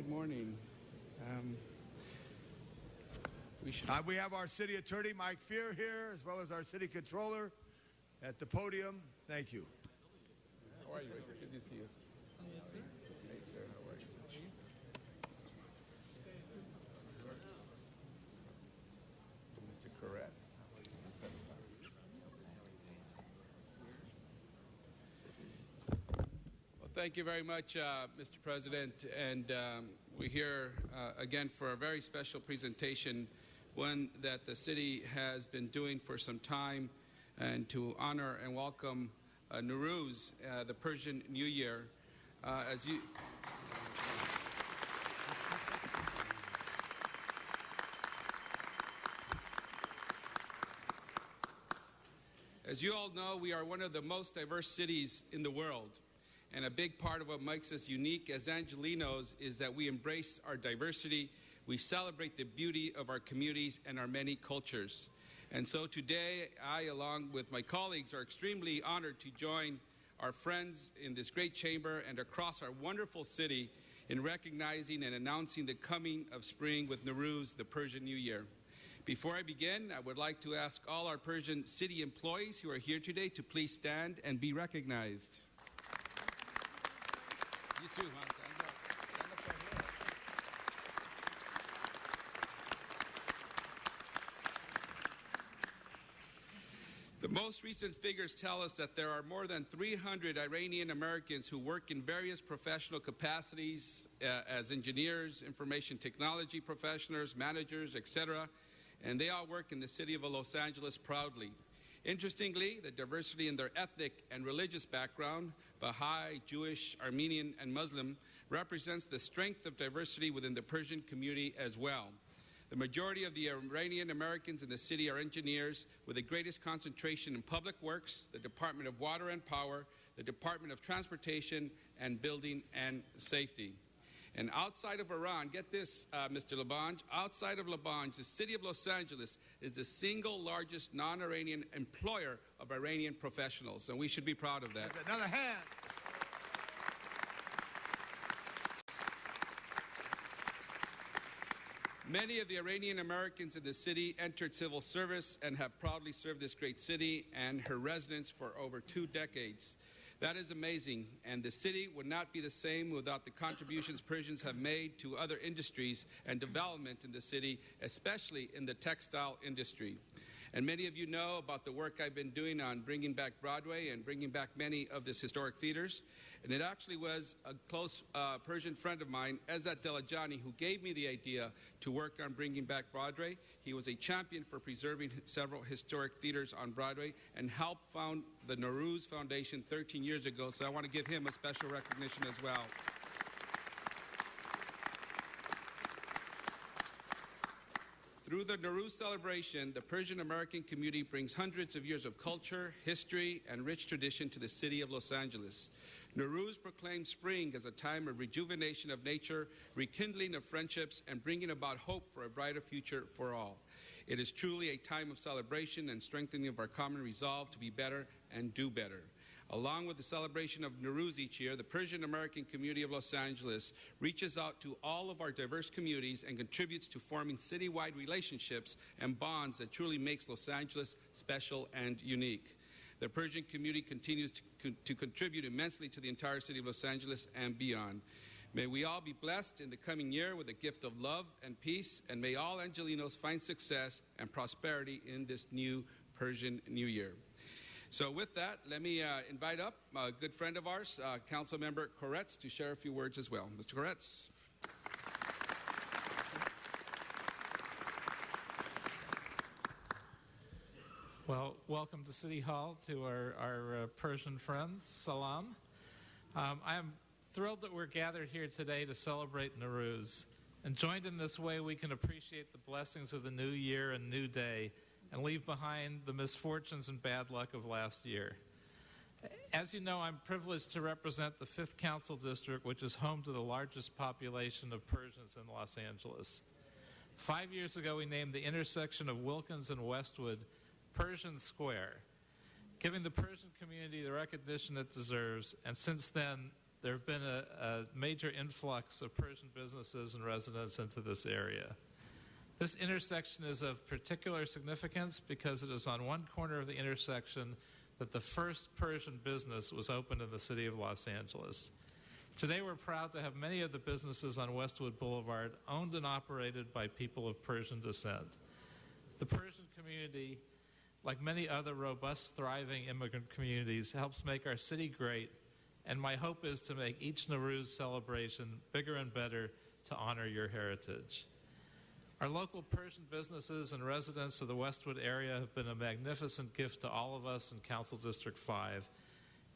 Good morning. We have our city attorney, Mike Fear, here, as well as our city controller at the podium. Thank you. How are you, Richard? Good to see you. Hey, sir. How are you? Mr. Koretz. Well, thank you very much, Mr. President. And we're here again for a very special presentation, one that the city has been doing for some time, and to honor and welcome Nowruz, the Persian New Year. As you all know, we are one of the most diverse cities in the world. And a big part of what makes us unique as Angelenos is that we embrace our diversity, we celebrate the beauty of our communities and our many cultures. And so today, I, along with my colleagues, are extremely honored to join our friends in this great chamber and across our wonderful city in recognizing and announcing the coming of spring with Nowruz, the Persian New Year. Before I begin, I would like to ask all our Persian city employees who are here today to please stand and be recognized. You too, huh? Stand up. Stand up right here. The most recent figures tell us that there are more than 300 Iranian Americans who work in various professional capacities as engineers, information technology professionals, managers, etc., and they all work in the city of Los Angeles proudly. Interestingly, the diversity in their ethnic and religious background, Baha'i, Jewish, Armenian, and Muslim, represents the strength of diversity within the Persian community as well. The majority of the Iranian Americans in the city are engineers with the greatest concentration in public works, the Department of Water and Power, the Department of Transportation, and Building and Safety. And outside of Iran, get this, Mr. Labange, outside of Labange, the city of Los Angeles is the single largest non-Iranian employer of Iranian professionals, and we should be proud of that. Another hand. Many of the Iranian Americans in the city entered civil service and have proudly served this great city and her residents for over 2 decades. That is amazing, and the city would not be the same without the contributions Persians have made to other industries and development in the city, especially in the textile industry. And many of you know about the work I've been doing on bringing back Broadway and bringing back many of these historic theaters. And it actually was a close Persian friend of mine, Ezzat Delajani, who gave me the idea to work on bringing back Broadway. He was a champion for preserving several historic theaters on Broadway and helped found the Nowruz Foundation 13 years ago, so I want to give him a special recognition as well. Through the Nowruz celebration, the Persian American community brings hundreds of years of culture, history, and rich tradition to the city of Los Angeles. Nowruz proclaims spring as a time of rejuvenation of nature, rekindling of friendships, and bringing about hope for a brighter future for all. It is truly a time of celebration and strengthening of our common resolve to be better and do better. Along with the celebration of Nowruz each year, the Persian American community of Los Angeles reaches out to all of our diverse communities and contributes to forming citywide relationships and bonds that truly makes Los Angeles special and unique. The Persian community continues to contribute immensely to the entire city of Los Angeles and beyond. May we all be blessed in the coming year with a gift of love and peace, and may all Angelenos find success and prosperity in this new Persian New Year. So with that, let me invite up a good friend of ours, Councilmember Koretz, to share a few words as well. Mr. Koretz. Well, welcome to City Hall to our Persian friends. Salam. I am thrilled that we're gathered here today to celebrate Nowruz. And joined in this way, we can appreciate the blessings of the new year and new day and leave behind the misfortunes and bad luck of last year. As you know, I'm privileged to represent the 5th Council District, which is home to the largest population of Persians in Los Angeles. 5 years ago, we named the intersection of Wilkins and Westwood Persian Square, giving the Persian community the recognition it deserves, and since then, there have been a major influx of Persian businesses and residents into this area. This intersection is of particular significance because it is on one corner of the intersection that the first Persian business was opened in the city of Los Angeles. Today we're proud to have many of the businesses on Westwood Boulevard owned and operated by people of Persian descent. The Persian community, like many other robust, thriving immigrant communities, helps make our city great, and my hope is to make each Nowruz celebration bigger and better to honor your heritage. Our local Persian businesses and residents of the Westwood area have been a magnificent gift to all of us in Council District 5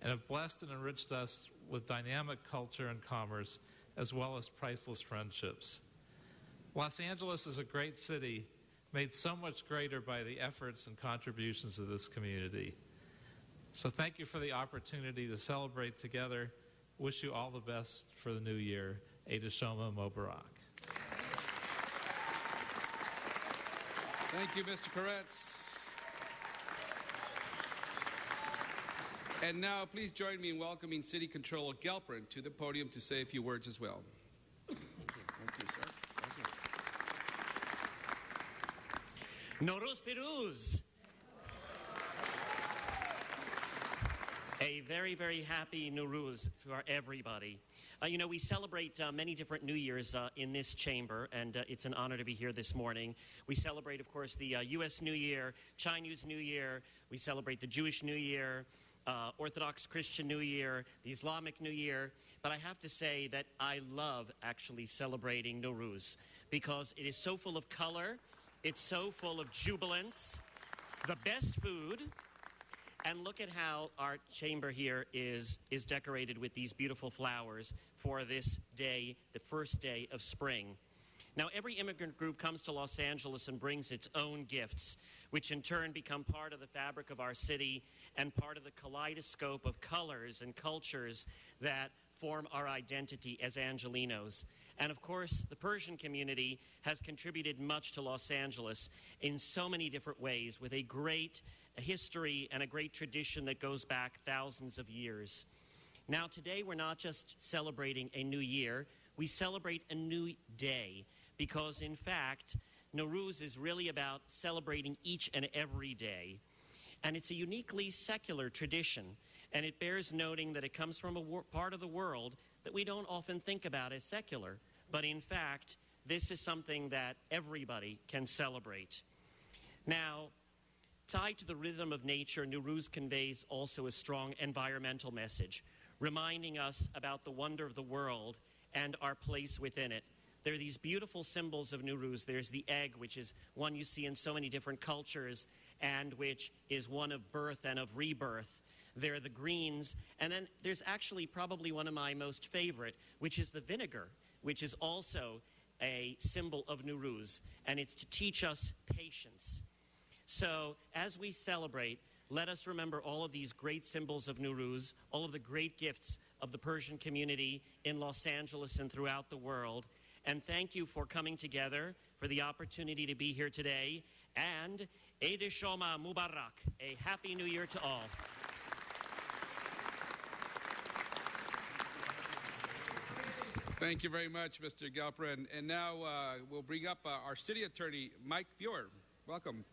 and have blessed and enriched us with dynamic culture and commerce, as well as priceless friendships. Los Angeles is a great city, made so much greater by the efforts and contributions of this community. So thank you for the opportunity to celebrate together. Wish you all the best for the new year. Eid Shoma Mobarak. Thank you, Mr. Koretz. And now, please join me in welcoming City Controller Gelperin to the podium to say a few words as well. Thank you, sir. Thank you. Nowruz Piruz. A very, very happy Nowruz for everybody. We celebrate many different New Years in this chamber, and it's an honor to be here this morning. We celebrate, of course, the U.S. New Year, Chinese New Year. We celebrate the Jewish New Year, Orthodox Christian New Year, the Islamic New Year. But I have to say that I love actually celebrating Nowruz because it is so full of color, it's so full of jubilance, the best food. And look at how our chamber here is decorated with these beautiful flowers for this day, the first day of spring. Now, every immigrant group comes to Los Angeles and brings its own gifts, which in turn become part of the fabric of our city and part of the kaleidoscope of colors and cultures that form our identity as Angelenos. And of course, the Persian community has contributed much to Los Angeles in so many different ways, with a great history and a great tradition that goes back thousands of years. Now, today we're not just celebrating a new year, we celebrate a new day, because in fact, Nowruz is really about celebrating each and every day. And it's a uniquely secular tradition, and it bears noting that it comes from a part of the world that we don't often think about as secular. But in fact, this is something that everybody can celebrate. Now, tied to the rhythm of nature, Nowruz conveys also a strong environmental message, reminding us about the wonder of the world and our place within it. There are these beautiful symbols of Nowruz. There's the egg, which is one you see in so many different cultures, and which is one of birth and of rebirth. There are the greens, and then there's actually probably one of my most favorite, which is the vinegar, which is also a symbol of Nowruz, and it's to teach us patience. So as we celebrate, let us remember all of these great symbols of Nowruz, all of the great gifts of the Persian community in Los Angeles and throughout the world. And thank you for coming together, for the opportunity to be here today. And Eid Shoma Mubarak, a Happy New Year to all. Thank you very much, Mr. Gelperin. And now we'll bring up our city attorney, Mike Fuhr. Welcome.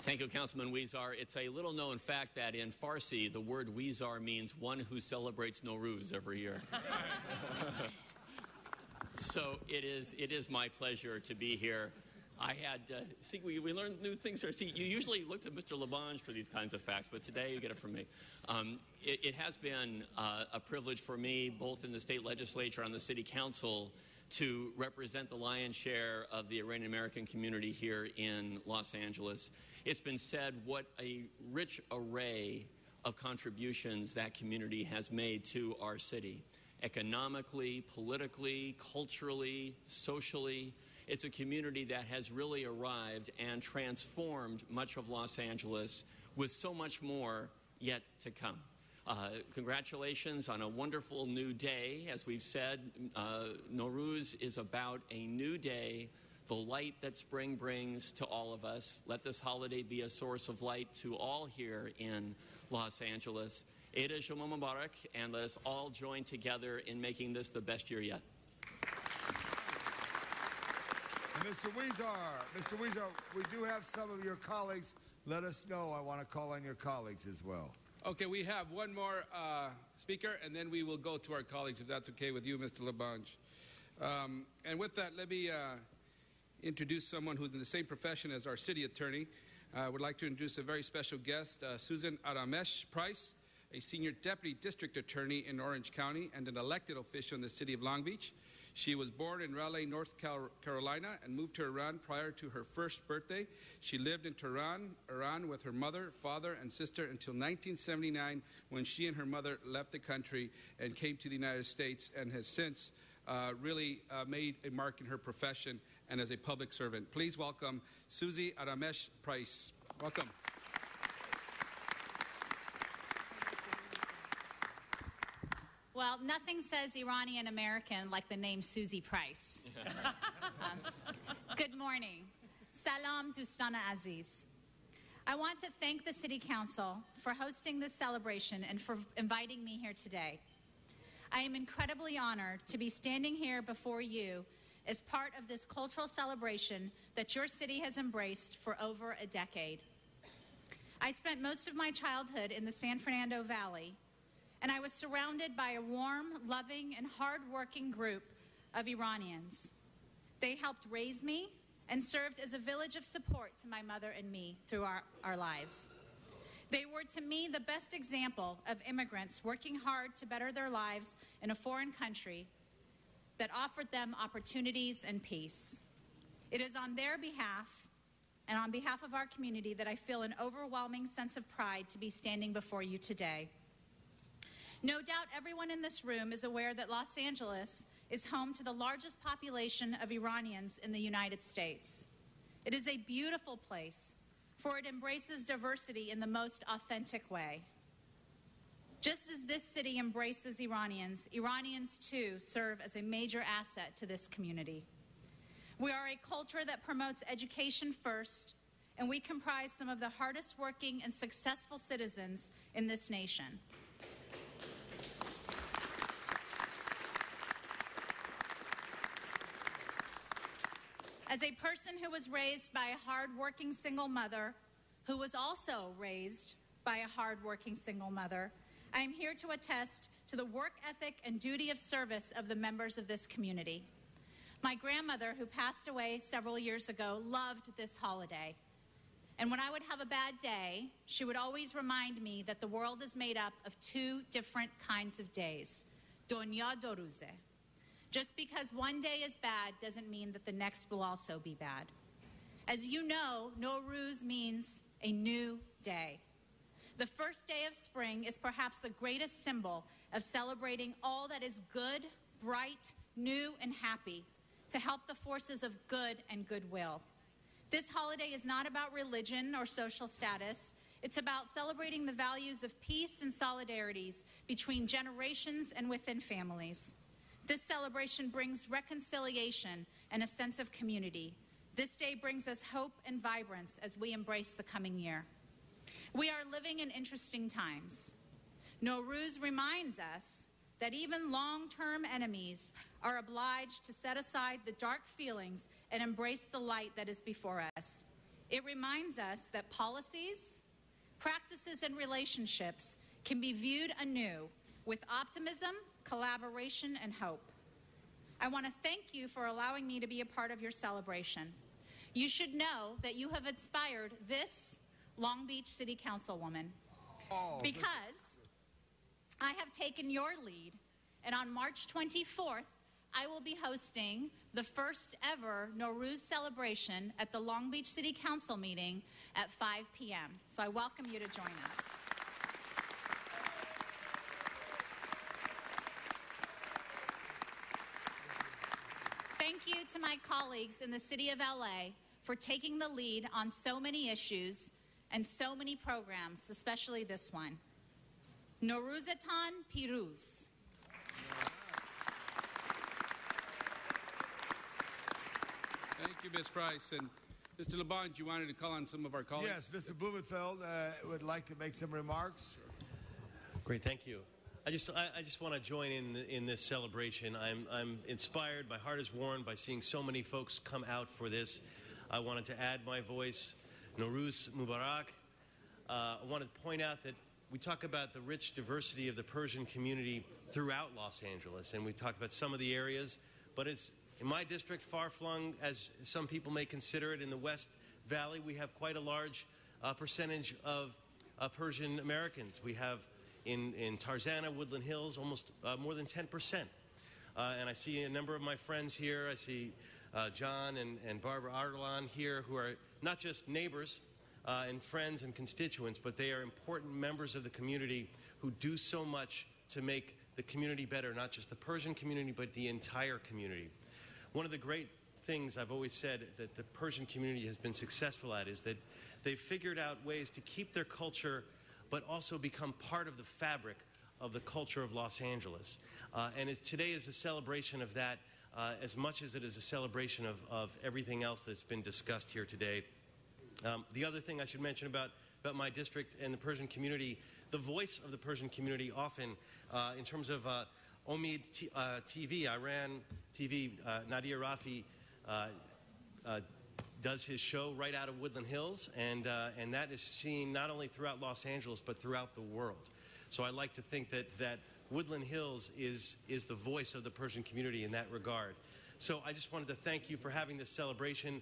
Thank you, Councilman Weezar. It's a little-known fact that in Farsi, the word Weezar means one who celebrates Nowruz every year. So it is my pleasure to be here. I had, we learned new things here. See, you usually look to Mr. Labange for these kinds of facts, but today you get it from me. It has been a privilege for me, both in the state legislature and the city council, to represent the lion's share of the Iranian-American community here in Los Angeles. It's been said what a rich array of contributions that community has made to our city. Economically, politically, culturally, socially. It's a community that has really arrived and transformed much of Los Angeles, with so much more yet to come. Congratulations on a wonderful new day. As we've said, Nowruz is about a new day, the light that spring brings to all of us. Let this holiday be a source of light to all here in Los Angeles. Eid al-Shoma Mubarak, and let us all join together in making this the best year yet. And Mr. Weezer, we do have some of your colleagues. Let us know. I want to call on your colleagues as well. Okay, we have one more speaker, and then we will go to our colleagues, if that's okay with you, Mr. Labange. And with that, let me introduce someone who's in the same profession as our city attorney. I would like to introduce a very special guest, Susan Aramesh Price, a senior deputy district attorney in Orange County and an elected official in the city of Long Beach. She was born in Raleigh, North Carolina, and moved to Iran prior to her first birthday. She lived in Tehran, Iran, with her mother, father, and sister until 1979, when she and her mother left the country and came to the United States, and has since really made a mark in her profession and as a public servant. Please welcome Susie Aramesh Price. Welcome. Well, nothing says Iranian American like the name Susie Price. Good morning. Salam Dustana Aziz. I want to thank the City Council for hosting this celebration and for inviting me here today. I am incredibly honored to be standing here before you as part of this cultural celebration that your city has embraced for over a decade. I spent most of my childhood in the San Fernando Valley, and I was surrounded by a warm, loving, and hard-working group of Iranians. They helped raise me and served as a village of support to my mother and me through our lives. They were, to me, the best example of immigrants working hard to better their lives in a foreign country that offered them opportunities and peace. It is on their behalf and on behalf of our community that I feel an overwhelming sense of pride to be standing before you today. No doubt everyone in this room is aware that Los Angeles is home to the largest population of Iranians in the United States. It is a beautiful place, for it embraces diversity in the most authentic way. Just as this city embraces Iranians, Iranians too serve as a major asset to this community. We are a culture that promotes education first, and we comprise some of the hardest working and successful citizens in this nation. As a person who was raised by a hard-working single mother, who was also raised by a hard-working single mother, I am here to attest to the work ethic and duty of service of the members of this community. My grandmother, who passed away several years ago, loved this holiday. And when I would have a bad day, she would always remind me that the world is made up of two different kinds of days, Donya Doruze. Just because one day is bad doesn't mean that the next will also be bad. As you know, Nowruz means a new day. The first day of spring is perhaps the greatest symbol of celebrating all that is good, bright, new, and happy to help the forces of good and goodwill. This holiday is not about religion or social status. It's about celebrating the values of peace and solidarities between generations and within families. This celebration brings reconciliation and a sense of community. This day brings us hope and vibrance as we embrace the coming year. We are living in interesting times. Nowruz reminds us that even long-term enemies are obliged to set aside the dark feelings and embrace the light that is before us. It reminds us that policies, practices, and relationships can be viewed anew with optimism, collaboration, and hope. I want to thank you for allowing me to be a part of your celebration. You should know that you have inspired this Long Beach City Councilwoman because I have taken your lead, and on March 24th, I will be hosting the first ever Nowruz celebration at the Long Beach City Council meeting at 5 p.m. So I welcome you to join us. Thank you to my colleagues in the city of LA for taking the lead on so many issues and so many programs, especially this one. Nowruzetan Piruz. Thank you, Ms. Price. And Mr. Labange, you wanted to call on some of our colleagues? Yes, Mr. Blumenfeld would like to make some remarks. Great, thank you. I just want to join in this celebration. I'm inspired. My heart is warmed by seeing so many folks come out for this. I wanted to add my voice. Nowruz Mubarak. I want to point out that we talk about the rich diversity of the Persian community throughout Los Angeles, and we talk about some of the areas, but it's in my district, far-flung, as some people may consider it, in the West Valley, we have quite a large percentage of Persian Americans. We have in Tarzana, Woodland Hills, almost more than 10%. And I see a number of my friends here. I see John and Barbara Ardalan here, who are not just neighbors and friends and constituents, but they are important members of the community who do so much to make the community better, not just the Persian community, but the entire community. One of the great things I've always said that the Persian community has been successful at is that they've figured out ways to keep their culture but also become part of the fabric of the culture of Los Angeles. Today is a celebration of that as much as it is a celebration of everything else that's been discussed here today. The other thing I should mention about my district and the Persian community, the voice of the Persian community often, in terms of Omid TV, Iran TV, Nadir Rafi does his show right out of Woodland Hills, and that is seen not only throughout Los Angeles, but throughout the world. So I like to think that Woodland Hills is the voice of the Persian community in that regard. So I just wanted to thank you for having this celebration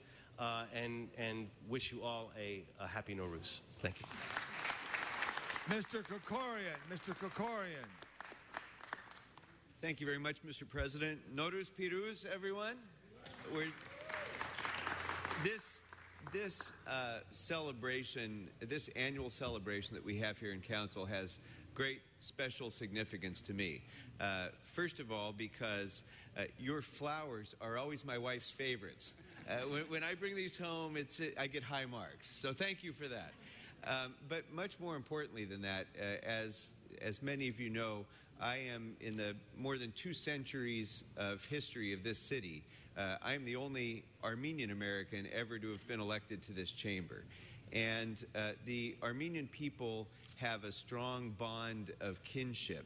and wish you all a happy Nowruz. Thank you. Mr. Krikorian. Thank you very much, Mr. President. Nowruz Piruz, everyone. This celebration, this annual celebration that we have here in Council has great special significance to me. First of all, because your flowers are always my wife's favorites. When I bring these home, I get high marks. So thank you for that. But much more importantly than that, as many of you know, I am in the more than 2 centuries of history of this city. I am the only Armenian American ever to have been elected to this chamber. And the Armenian people have a strong bond of kinship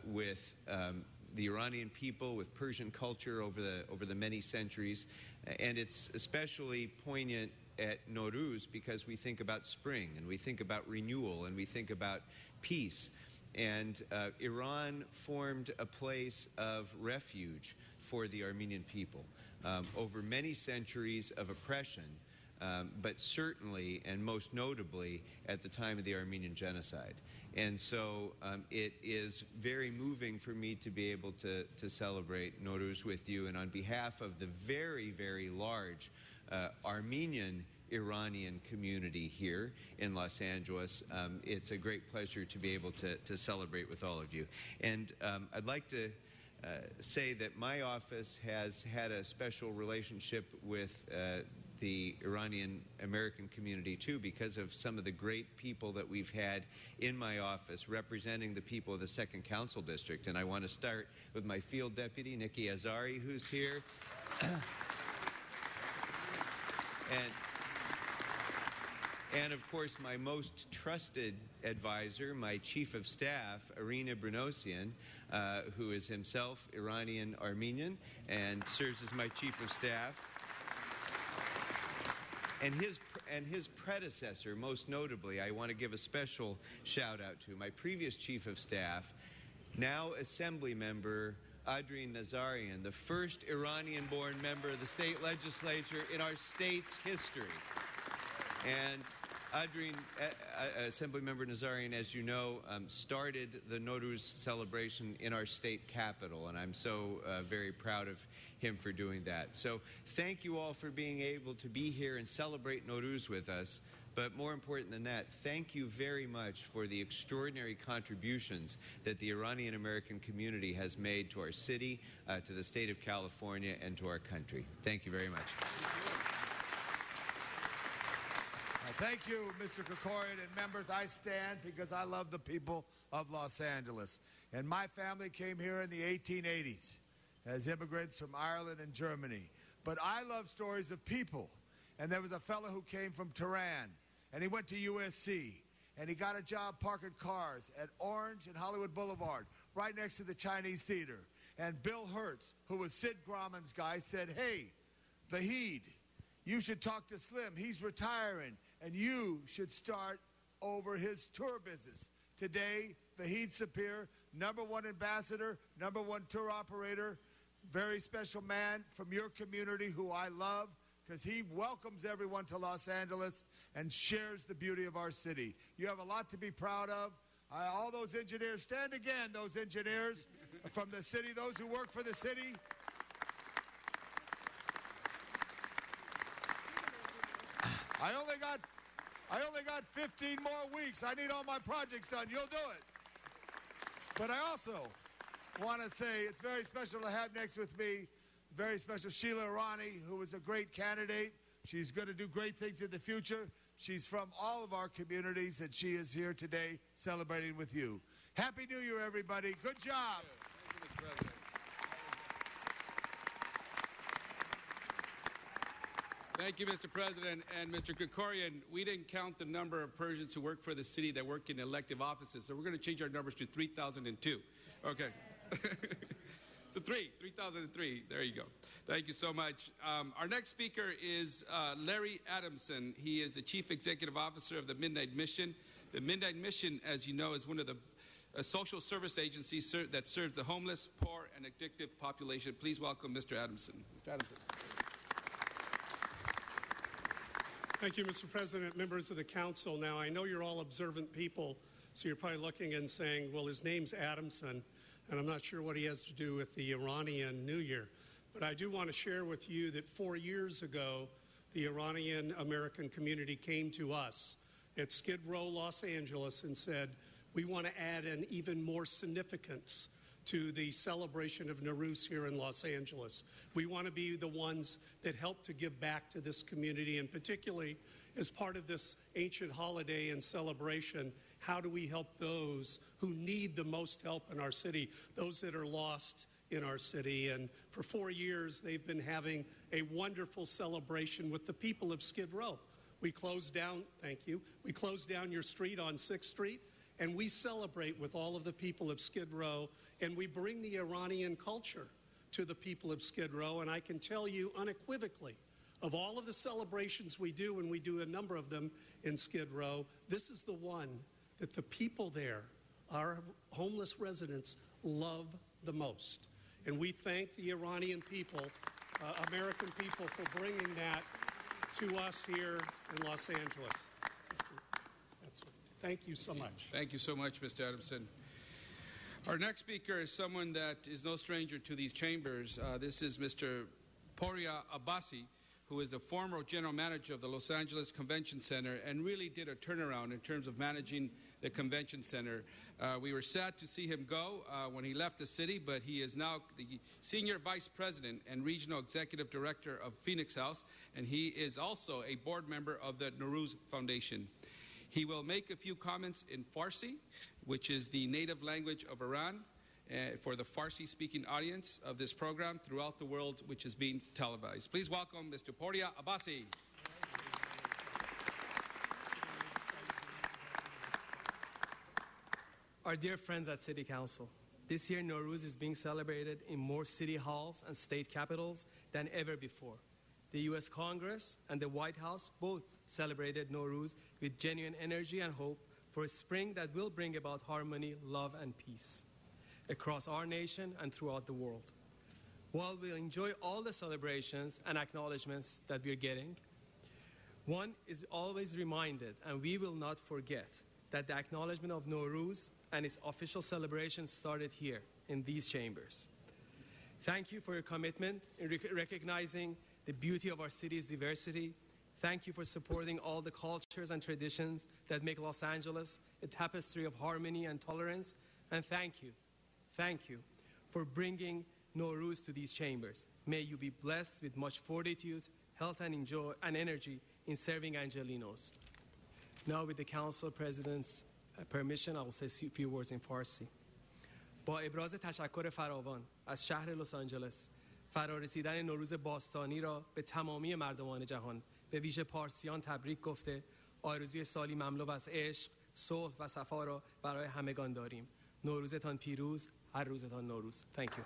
with the Iranian people, with Persian culture over the many centuries. And it's especially poignant at Nowruz because we think about spring, and we think about renewal, and we think about peace. And Iran formed a place of refuge for the Armenian people over many centuries of oppression, but certainly and most notably at the time of the Armenian genocide. And so it is very moving for me to be able to celebrate Nowruz with you. And on behalf of the very, very large Armenian Iranian community here in Los Angeles, it's a great pleasure to be able to celebrate with all of you. And I'd like to say that my office has had a special relationship with the Iranian American community too, because of some of the great people that we've had in my office representing the people of the 2nd Council District. And I want to start with my field deputy, Nikki Azari, who's here. And of course, my most trusted advisor, my chief of staff, Irina Brunosian, who is himself Iranian Armenian and serves as my chief of staff. And his predecessor, most notably, I want to give a special shout out to my previous chief of staff, now Assembly member Adrian Nazarian, the first Iranian-born member of the state legislature in our state's history. And Adrian, Assemblymember Nazarian, as you know, started the Nowruz celebration in our state capital, and I'm so very proud of him for doing that. So thank you all for being able to be here and celebrate Nowruz with us. But more important than that, thank you very much for the extraordinary contributions that the Iranian American community has made to our city, to the state of California, and to our country. Thank you very much. Thank you, Mr. Krikorian, and members. I stand because I love the people of Los Angeles. And my family came here in the 1880s as immigrants from Ireland and Germany. But I love stories of people. And there was a fellow who came from Tehran, and he went to USC, and he got a job parking cars at Orange and Hollywood Boulevard, right next to the Chinese Theater. And Bill Hertz, who was Sid Grauman's guy, said, hey, Vahid, you should talk to Slim. He's retiring, and you should start over his tour business. Today, Vahid Sapir, #1 ambassador, #1 tour operator, very special man from your community who I love, because he welcomes everyone to Los Angeles and shares the beauty of our city. You have a lot to be proud of. All those engineers, stand again, those engineers from the city, those who work for the city. I only got 15 more weeks. I need all my projects done. You'll do it. But I also want to say it's very special to have next with me very special Sheila Irani, who is a great candidate. She's going to do great things in the future. She's from all of our communities, and she is here today celebrating with you. Happy New Year, everybody. Good job. Thank you, Mr. President. Thank you, Mr. President. And Mr. Krikorian, we didn't count the number of Persians who work for the city that work in elective offices, so we're going to change our numbers to 3,002. Okay. To 3,003. There you go. Thank you so much. Our next speaker is Larry Adamson. He is the Chief Executive Officer of the Midnight Mission. The Midnight Mission, as you know, is one of the social service agencies that serves the homeless, poor, and addictive population. Please welcome Mr. Adamson. Mr. Adamson. Thank you, Mr. President, members of the council. Now, I know you're all observant people, so you're probably looking and saying, well, his name's Adamson, and I'm not sure what he has to do with the Iranian New Year. But I do want to share with you that 4 years ago, the Iranian American community came to us at Skid Row, Los Angeles, and said, we want to add an even more significance to the celebration of Nowruz here in Los Angeles. We want to be the ones that help to give back to this community, and particularly as part of this ancient holiday and celebration, how do we help those who need the most help in our city, those that are lost in our city? And for 4 years, they've been having a wonderful celebration with the people of Skid Row. We closed down, thank you, we closed down your street on 6th Street, and we celebrate with all of the people of Skid Row, and we bring the Iranian culture to the people of Skid Row. And I can tell you unequivocally, of all of the celebrations we do, and we do a number of them in Skid Row, this is the one that the people there, our homeless residents, love the most. And we thank the Iranian people, American people, for bringing that to us here in Los Angeles. Thank you so much. Thank you so much, Mr. Adamson. Our next speaker is someone that is no stranger to these chambers. This is Mr. Poria Abbasi, who is the former general manager of the Los Angeles Convention Center and really did a turnaround in terms of managing the convention center. We were sad to see him go when he left the city, but he is now the senior vice president and regional executive director of Phoenix House, and he is also a board member of the Nowruz Foundation. He will make a few comments in Farsi, which is the native language of Iran, for the Farsi-speaking audience of this program throughout the world, which is being televised. Please welcome Mr. Poria Abbasi. Our dear friends at City Council, this year Nowruz is being celebrated in more city halls and state capitals than ever before. The U.S. Congress and the White House both celebrated Nowruz with genuine energy and hope for a spring that will bring about harmony, love, and peace across our nation and throughout the world. While we enjoy all the celebrations and acknowledgments that we're getting, one is always reminded, and we will not forget, that the acknowledgement of Nowruz and its official celebration started here in these chambers. Thank you for your commitment in recognizing the beauty of our city's diversity. Thank you for supporting all the cultures and traditions that make Los Angeles a tapestry of harmony and tolerance. And thank you for bringing Nowruz to these chambers. May you be blessed with much fortitude, health, and enjoy and energy in serving Angelinos. Now, with the Council President's permission, I will say a few words in Farsi. با ابراز تشکر فراوان از شهر لس آنجلس فرارسیدن نوروز باستانی را به تمامی مردمان جهان به به ویژه پارسیان تبریک گفته آرزوی سالی مملو از عشق، صلح و صفا را برای همگان داریم. نوروزتان پیروز، هر روزتان نوروز. Thank you.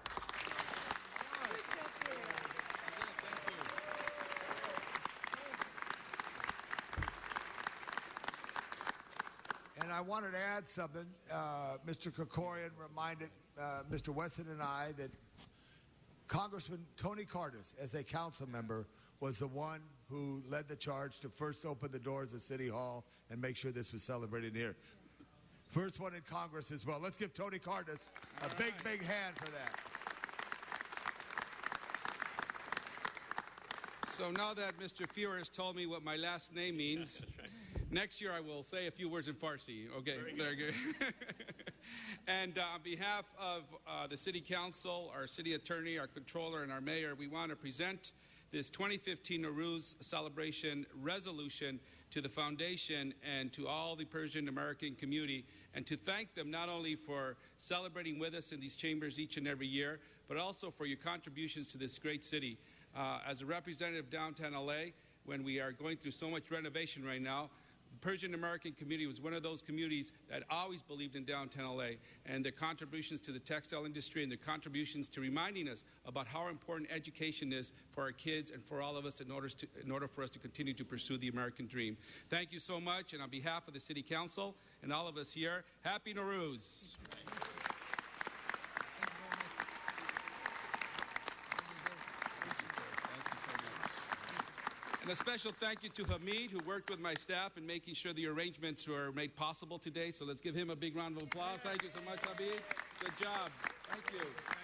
And I wanted to add something. Mr. Krikorian reminded Mr. Wesson and I that Congressman Tony Cardis, as a council member, was the one who led the charge to first open the doors of City Hall and make sure this was celebrated here. First one in Congress as well. Let's give Tony Cardis a big, big hand for that. So now that Mr. Fuhrer has told me what my last name means, next year I will say a few words in Farsi. Okay, very good. And on behalf of the City Council, our City Attorney, our Controller, and our Mayor, we want to present this 2015 Nowruz celebration resolution to the Foundation and to all the Persian American community, and to thank them not only for celebrating with us in these chambers each and every year, but also for your contributions to this great city. As a representative of downtown LA, when we are going through so much renovation right now, the Persian American community was one of those communities that always believed in downtown LA, and their contributions to the textile industry and their contributions to reminding us about how important education is for our kids and for all of us in order for us to continue to pursue the American dream. Thank you so much, and on behalf of the City Council and all of us here, Happy Nowruz. And a special thank you to Hamid, who worked with my staff in making sure the arrangements were made possible today. So let's give him a big round of applause. Thank you so much, Hamid. Good job. Thank you.